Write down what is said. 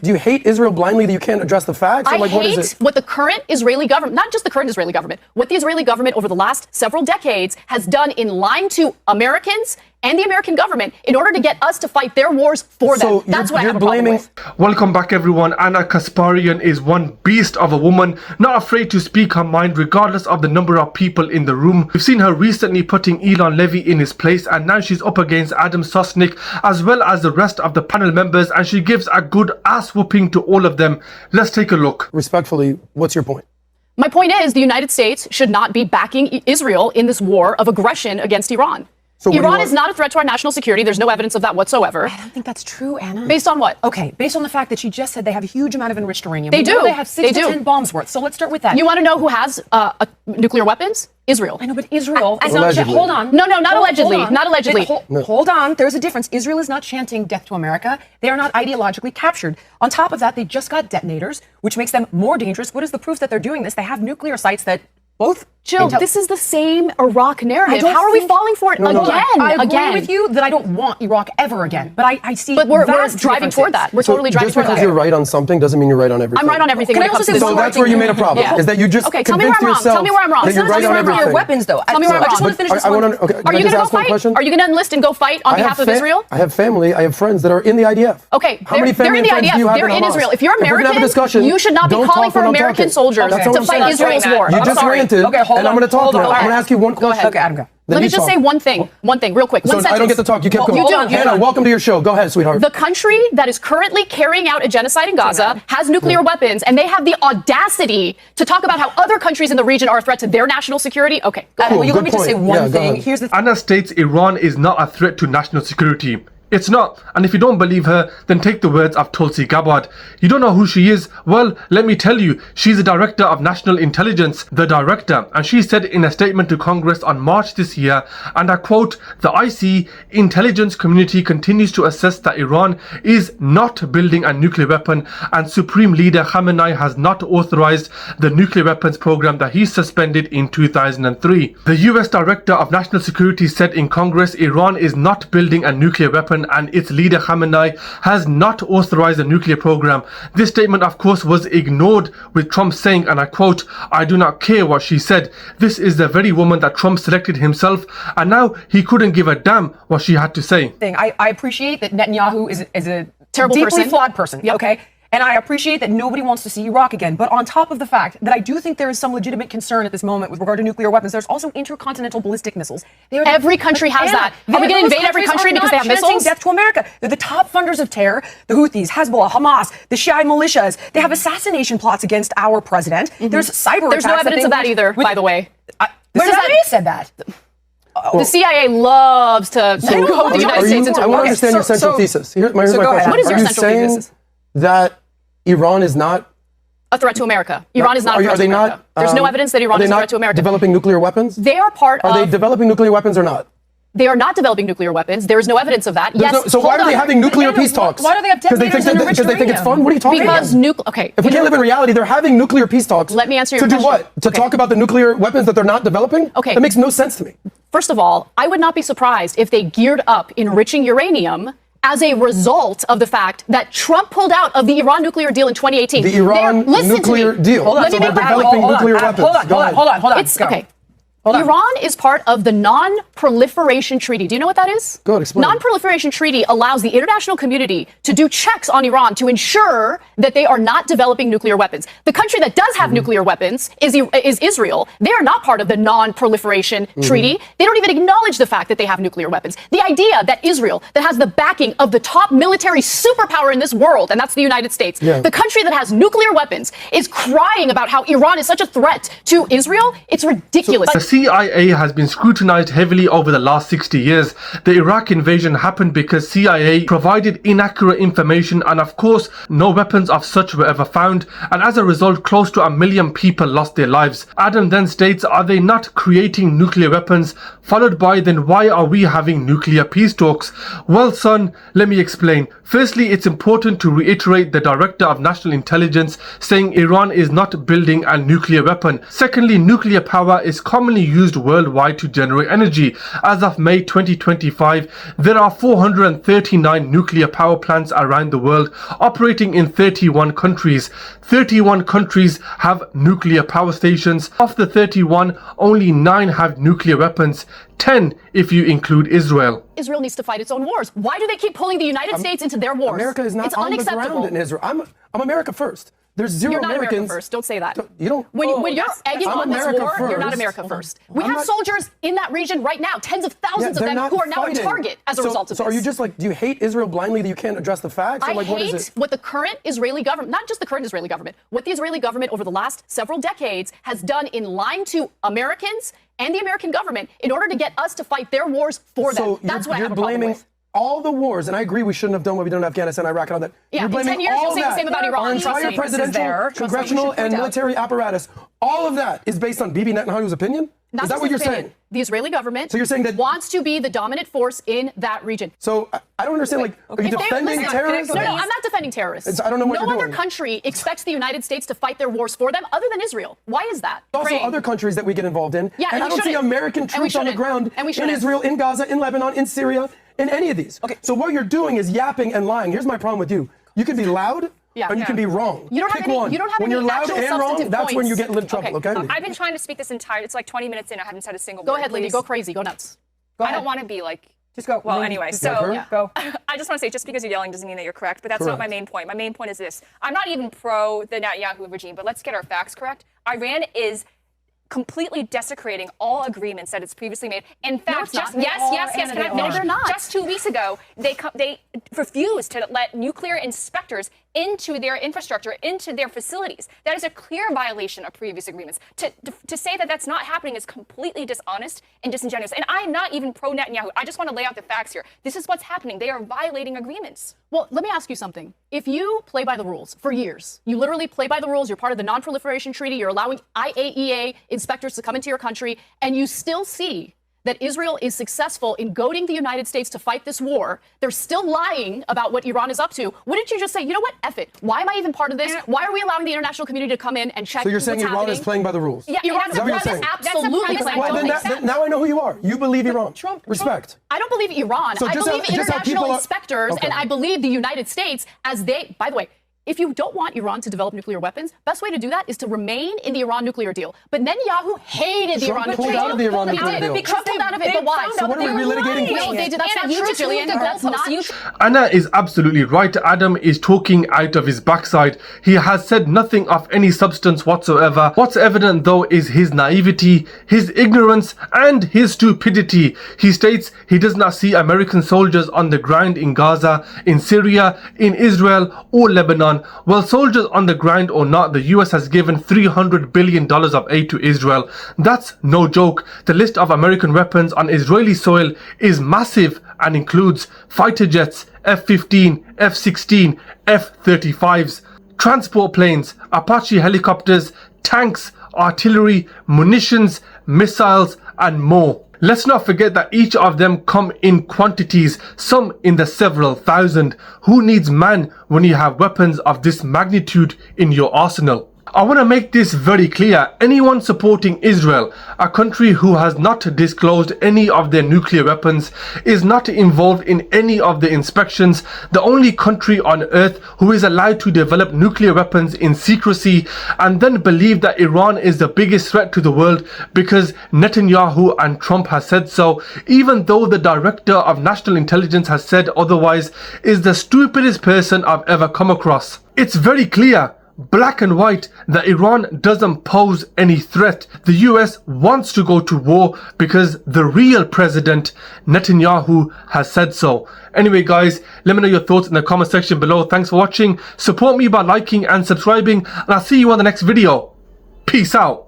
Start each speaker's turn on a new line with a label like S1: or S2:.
S1: Do you hate Israel blindly that you can't address the facts?
S2: I
S1: like,
S2: hate what the current Israeli government, not just the current Israeli government, what the Israeli government over the last several decades has done in lying to Americans and the American government in order to get us to fight their wars for them. That's what I have a problem with.
S3: Welcome back, everyone. Anna Kasparian is one beast of a woman, not afraid to speak her mind regardless of the number of people in the room. We've seen her recently putting Elon Levy in his place, and now she's up against Adam Sosnick as well as the rest of the panel members, and she gives a good ass whooping to all of them. Let's take a look.
S1: Respectfully, what's your point?
S2: My point is the United States should not be backing Israel in this war of aggression against Iran. So Iran is not a threat to our national security. There's no evidence of that whatsoever.
S4: I don't think that's true, Anna.
S2: Based on what?
S4: Okay, based on the fact that she just said they have a huge amount of enriched uranium.
S2: They do.
S4: They have 6 to 10 bombs worth. So let's start with that.
S2: You want to know who has nuclear weapons? Israel.
S4: I know, but Israel is
S1: not.
S4: Hold on.
S2: No, not allegedly. Not allegedly.
S4: Hold on. There's a difference. Israel is not chanting death to America. They are not ideologically captured. On top of that, they just got detonators, which makes them more dangerous. What is the proof that they're doing this? They have nuclear sites that both.
S2: Jill, this is the same Iraq narrative. How are we falling for it again?
S4: I agree with you that I don't want Iraq ever again, but I see.
S2: But we're driving toward that. We're totally driving toward that.
S1: Just because you're right on something doesn't mean you're right on everything.
S2: I'm right on everything.
S4: Can I also say
S1: so that's where you made a problem. Is that you just convinced yourself
S2: Tell me where I'm wrong.
S1: that you're right on everything.
S4: Weapons, though.
S2: Tell me where I'm wrong.
S4: I just want to finish this one.
S2: Are you going to go fight? Are you going to enlist and go fight on behalf of Israel?
S1: I have family. I have friends that are in the IDF.
S2: Okay,
S1: how many family and friends do you have
S2: They're in Israel. If you're American, you should not be calling for American soldiers to fight Israel's war.
S1: You just ranted, and I'm going to talk now. I'm going to ask you one question.
S4: Okay, Adam, go.
S2: Let me just say one thing, real quick.
S1: So I don't get to talk. You kept going. Hannah, welcome to your show. Go ahead, sweetheart.
S2: The country that is currently carrying out a genocide in Gaza has nuclear weapons, and they have the audacity to talk about how other countries in the region are a threat to their national security. Okay.
S4: Will you let me just say one thing? Here's the
S3: Anna states Iran is not a threat to national security. It's not. And if you don't believe her, then take the words of Tulsi Gabbard. You don't know who she is? Well, let me tell you, she's the Director of National Intelligence, the Director. And she said in a statement to Congress on March this year, and I quote, "The IC intelligence community continues to assess that Iran is not building a nuclear weapon, and Supreme Leader Khamenei has not authorized the nuclear weapons program that he suspended in 2003. The US Director of National Security said in Congress, Iran is not building a nuclear weapon, and its leader Khamenei has not authorized the nuclear program. This statement, of course, was ignored, with Trump saying, and I quote, "I do not care what she said. This is the very woman that Trump selected himself, and now he couldn't give a damn what she had to say."
S4: I appreciate that Netanyahu is a
S2: terrible
S4: deeply flawed person. Yep. Okay. And I appreciate that nobody wants to see Iraq again. But on top of the fact that I do think there is some legitimate concern at this moment with regard to nuclear weapons, there's also intercontinental ballistic missiles.
S2: Every country has that. Are we going to invade every country because they have missiles?
S4: Death to America. They're the top funders of terror. The Houthis, Hezbollah, Hamas, the Shiite militias. They have assassination plots against our president. There's cyber attacks.
S2: There's no evidence of that either, by the way.
S4: Where did I said that?
S2: The CIA loves to goad the United States into war.
S1: I want to understand your central thesis. Here's my question.
S2: What is your central thesis?
S1: That Iran is not
S2: a threat to America. Iran is not a threat to America. There's no evidence that Iran is a threat to America.
S1: Developing nuclear weapons?
S2: They are part of...
S1: Are they developing nuclear weapons or not?
S2: They are not developing nuclear weapons. There is no evidence of that. Yes.
S1: So why are they having nuclear peace talks?
S4: Why do they have detonators and
S1: Because they think it's fun? What are you talking about?
S2: Okay.
S1: If we can't live in reality, they're having nuclear peace talks.
S2: Let me answer your question.
S1: To do what? To talk about the nuclear weapons that they're not developing?
S2: Okay.
S1: That makes no sense to me.
S2: First of all, I would not be surprised if they geared up enriching uranium as a result of the fact that Trump pulled out of the Iran nuclear deal in 2018.
S1: The Iran nuclear deal.
S4: Hold on.
S1: So they're developing nuclear weapons.
S4: Hold on.
S2: It's okay. Iran is part of the Non-Proliferation Treaty. Do you know what that is?
S1: Go ahead, explain.
S2: Non-Proliferation Treaty allows the international community to do checks on Iran to ensure that they are not developing nuclear weapons. The country that does have nuclear weapons is Israel. They are not part of the Non-Proliferation Treaty. They don't even acknowledge the fact that they have nuclear weapons. The idea that Israel, that has the backing of the top military superpower in this world, and that's the United States, the country that has nuclear weapons, is crying about how Iran is such a threat to Israel, it's ridiculous.
S3: The CIA has been scrutinized heavily over the last 60 years. The Iraq invasion happened because CIA provided inaccurate information, and of course no weapons of such were ever found, and as a result close to 1 million people lost their lives. Adam then states, are they not creating nuclear weapons? Followed by, then why are we having nuclear peace talks? Well son, let me explain. Firstly, it's important to reiterate the Director of National Intelligence saying Iran is not building a nuclear weapon. Secondly, nuclear power is commonly used worldwide to generate energy. As of May 2025, there are 439 nuclear power plants around the world operating in 31 countries. 31 countries have nuclear power stations. Of the 31, only 9 have nuclear weapons. 10 if you include Israel.
S2: Israel needs to fight its own wars. Why do they keep pulling the United States into their wars?
S1: America is not
S2: it's
S1: on the
S2: unacceptable.
S1: ground in Israel. I'm America first. There's 0
S2: You're not
S1: Americans.
S2: America first. Don't say that.
S1: You don't.
S2: When you're egging
S1: I'm
S2: on this
S1: America
S2: war, you're not
S1: first.
S2: America first. We
S1: I'm
S2: have
S1: not-
S2: soldiers in that region right now, tens of thousands of
S1: they're
S2: them
S1: not
S2: who are now
S1: fighting.
S2: a target as a result of
S1: So
S2: this.
S1: are you just like, do you hate Israel blindly that you can't address the facts? Or
S2: I
S1: like, what is
S2: hate
S1: it?
S2: what the current Israeli government, not just the current Israeli government, what the Israeli government over the last several decades has done in lying to Americans and the American government in order to get us to fight their wars for them.
S1: So
S2: That's what I
S1: you're
S2: have a problem
S1: blaming
S2: with.
S1: all the wars, and I agree we shouldn't have done what we did in Afghanistan, Iraq, and all that.
S2: Yeah,
S1: you're
S2: in
S1: blaming
S2: 10 years,
S1: all
S2: you'll say the
S1: that.
S2: same about Iran.
S1: Our
S2: Trust
S1: entire
S2: me, this is
S1: presidential,
S4: there. Trust me, you
S1: congressional,
S4: should
S1: and
S4: point out.
S1: military apparatus, all of that is based on Bibi Netanyahu's opinion?
S2: Not
S1: Is that
S2: just
S1: what you're
S2: opinion.
S1: saying?
S2: The Israeli government
S1: So you're saying that-
S2: wants to be the dominant force in that region.
S1: So I don't understand, like, are you
S2: If they-
S1: defending
S2: listen,
S1: terrorists?
S2: No, I'm not defending terrorists.
S1: I don't know what
S2: no
S1: you're
S2: other
S1: doing.
S2: country expects the United States to fight their wars for them other than Israel. Why is that?
S1: Also,
S2: Praying.
S1: other countries that we get involved in.
S2: Yeah,
S1: and I
S2: we
S1: don't see
S2: shouldn't.
S1: American
S2: And we
S1: troops on the
S2: shouldn't.
S1: ground
S2: And we
S1: in
S2: shouldn't.
S1: Israel, in Gaza, in Lebanon, in Syria, in any of these.
S4: Okay.
S1: So what you're doing is yapping and lying. Here's my problem with you. You can be loud,
S2: Yeah.
S1: and you
S2: Yeah.
S1: can be wrong.
S2: You don't have
S1: Pick
S2: any-
S1: one.
S2: you don't have
S1: when
S2: any
S1: you're loud
S2: actual
S1: and wrong,
S2: substantive
S1: that's when you
S2: points.
S1: get in trouble, okay?
S5: I've been trying to speak this entire, it's like 20 minutes in, I haven't said a single
S2: Go
S5: word.
S2: ahead, Lindy.
S5: please.
S2: Go crazy. Go nuts.
S5: I
S4: ahead.
S5: don't want to be like,
S4: Just go.
S5: well,
S4: Lindy,
S5: anyway,
S4: just
S5: so
S1: Like her?
S4: Go.
S5: I just want to say, just because you're yelling doesn't mean that you're correct, but that's not my
S1: Correct.
S5: main point. My main point is this. I'm not even pro the Netanyahu regime, but let's get our facts correct. Iran is completely desecrating all agreements that it's previously made. In fact,
S2: it's not.
S5: just
S2: They
S5: yes,
S2: are,
S5: yes, yes.
S2: and
S5: Can
S2: they
S5: I finish?
S2: are not.
S5: Just 2 weeks ago, they refused to let nuclear inspectors into their infrastructure, into their facilities. That is a clear violation of previous agreements. To say that that's not happening is completely dishonest and disingenuous. And I'm not even pro Netanyahu. I just want to lay out the facts here. This is what's happening. They are violating agreements.
S2: Well, let me ask you something. If you play by the rules for years, you literally play by the rules, you're part of the Non-Proliferation Treaty, you're allowing IAEA inspectors to come into your country, and you still see that Israel is successful in goading the United States to fight this war, they're still lying about what Iran is up to. Wouldn't you just say, you know what, F it. Why am I even part of this? Why are we allowing the international community to come in and check
S1: So you're
S2: what's
S1: saying Iran
S2: happening?
S1: is playing by the rules?
S5: Yeah,
S2: Iran
S5: that's
S1: what you're
S2: is
S1: saying?
S2: absolutely
S5: That's a
S2: playing
S5: premise
S2: by
S1: Well,
S2: the
S1: then
S2: rules.
S1: now I know who you are. You believe Iran. Respect.
S2: I don't believe Iran.
S1: So
S2: I
S1: just
S2: believe
S1: how- just how
S2: international
S1: people are-
S2: inspectors,
S1: Okay.
S2: and I believe the United States as they, by the way, if you don't want Iran to develop nuclear weapons, best way to do that is to remain in the Iran nuclear deal. But Netanyahu hated the
S1: Trump
S2: Iran
S1: pulled
S2: nuclear
S1: out of the Iran
S2: He
S1: nuclear
S2: did.
S1: deal.
S2: Trump pulled out of it, but why?
S1: So what are we relitigating?
S2: No, they did. That's
S5: Anna,
S2: not
S5: you
S2: true,
S5: just
S2: Jillian.
S5: moved the
S2: That's not
S5: goalposts.
S3: Anna is absolutely right. Adam is talking out of his backside. He has said nothing of any substance whatsoever. What's evident though is his naivety, his ignorance, and his stupidity. He states he does not see American soldiers on the ground in Gaza, in Syria, in Israel, or Lebanon. Well, soldiers on the ground or not, the US has given $300 billion of aid to Israel. That's no joke. The list of American weapons on Israeli soil is massive and includes fighter jets, F-15, F-16, F-35s, transport planes, Apache helicopters, tanks, artillery, munitions, missiles, and more. Let's not forget that each of them come in quantities, some in the several thousand. Who needs man when you have weapons of this magnitude in your arsenal? I want to make this very clear. Anyone supporting Israel, a country who has not disclosed any of their nuclear weapons, is not involved in any of the inspections. The only country on earth who is allowed to develop nuclear weapons in secrecy and then believe that Iran is the biggest threat to the world because Netanyahu and Trump has said so, even though the director of national intelligence has said otherwise, is the stupidest person I've ever come across. It's very clear, black and white, that Iran doesn't pose any threat. The US wants to go to war because the real president, Netanyahu, has said so. Anyway guys, let me know your thoughts in the comment section below. Thanks for watching. Support me by liking and subscribing, and I'll see you on the next video. Peace out.